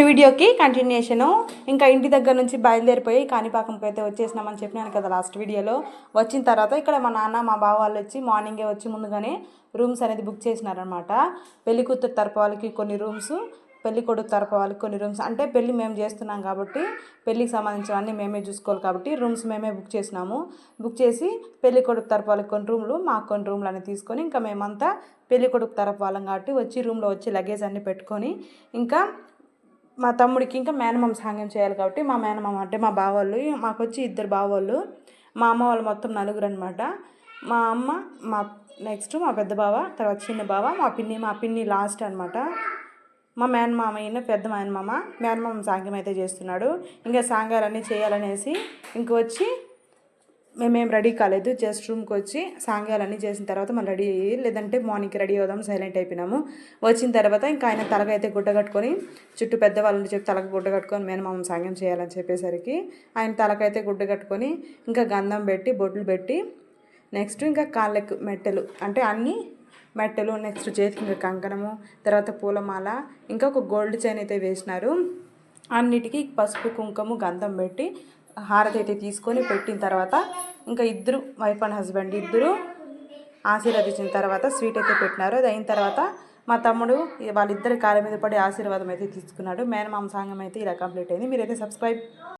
వీడియోకి కంటిన్యూషను. ఇంకా ఇంటి దగ్గర నుంచి బయలుదేరిపోయి కాణిపాకంకి అయితే వచ్చేసినామని చెప్పినాను కదా లాస్ట్ వీడియోలో. వచ్చిన తర్వాత ఇక్కడ మా నాన్న మా బావ వాళ్ళు వచ్చి మార్నింగే వచ్చి ముందుగానే రూమ్స్ అనేది బుక్ చేసినారనమాట. పెళ్లి కూతురు తరపు వాళ్ళకి కొన్ని రూమ్స్, పెళ్లి కొడుకు తరపు వాళ్ళకి కొన్ని రూమ్స్. అంటే పెళ్లి మేము చేస్తున్నాం కాబట్టి పెళ్లికి సంబంధించినవన్నీ మేమే చూసుకోవాలి కాబట్టి రూమ్స్ మేమే బుక్ చేసినాము. బుక్ చేసి పెళ్లి కొడుకు తరపు వాళ్ళకి కొన్ని రూమ్లు, మాకు కొన్ని రూమ్లు అని తీసుకొని ఇంకా మేమంతా పెళ్లి కొడుకు తరపు వాళ్ళం కాబట్టి వచ్చి రూమ్లో వచ్చి లగేజ్ అన్నీ పెట్టుకొని ఇంకా మా తమ్ముడికి ఇంకా మేనమామ సాంగ్యం చేయాలి కాబట్టి మా మేనమామ అంటే మా బావోళ్ళు, మాకు వచ్చి ఇద్దరు బావోళ్ళు, మా అమ్మ వాళ్ళు మొత్తం నలుగురు అనమాట. మా అమ్మ, మా నెక్స్ట్ మా పెద్ద బావ, తర్వాత చిన్న బావ, మా పిన్ని లాస్ట్ అనమాట. మా మేనమామ ఈయన పెద్ద మేనమామ సాంగ్యం అయితే చేస్తున్నాడు. ఇంకా సాంగాలన్నీ చేయాలనేసి ఇంక వచ్చి మేమేం రెడీ కాలేదు, జస్ట్ రూమ్కి వచ్చి సాంగాలన్నీ చేసిన తర్వాత మళ్ళీ రెడీ అయ్యి, లేదంటే మార్నింగ్కి రెడీ అవుదాం సైలెంట్ అయిపోయినాము. వచ్చిన తర్వాత ఇంకా ఆయన తలకైతే గుడ్డ కట్టుకొని, చుట్టూ పెద్దవాళ్ళని చెప్పి తలకు గుడ్డ కట్టుకొని మేనమామ సాంగ్యం చేయాలని చెప్పేసరికి ఆయన తలకైతే గుడ్డ కట్టుకొని ఇంకా గంధం పెట్టి బొట్లు పెట్టి నెక్స్ట్ ఇంకా కాళ్ళకు మెట్టెలు అంటే అన్నీ మెట్టెలు, నెక్స్ట్ చేతికి ఇంకా కంకణము, తర్వాత పూలమాల, ఇంకా ఒక గోల్డ్ చైన్ అయితే వేసినారు. అన్నిటికీ పసుపు కుంకుమ గంధం పెట్టి హారతి అయితే తీసుకొని పెట్టిన తర్వాత ఇంకా ఇద్దరు వైఫ్ అండ్ హస్బెండ్ ఇద్దరు ఆశీర్వదించిన తర్వాత స్వీట్ అయితే పెట్టినారు. అది అయిన తర్వాత మా తమ్ముడు వాళ్ళిద్దరి కాళ్ళ మీద పడి ఆశీర్వాదం అయితే తీసుకున్నాడు. మేనమామ సాంగం అయితే ఇలా కంప్లీట్ అయింది. మీరైతే సబ్స్క్రైబ్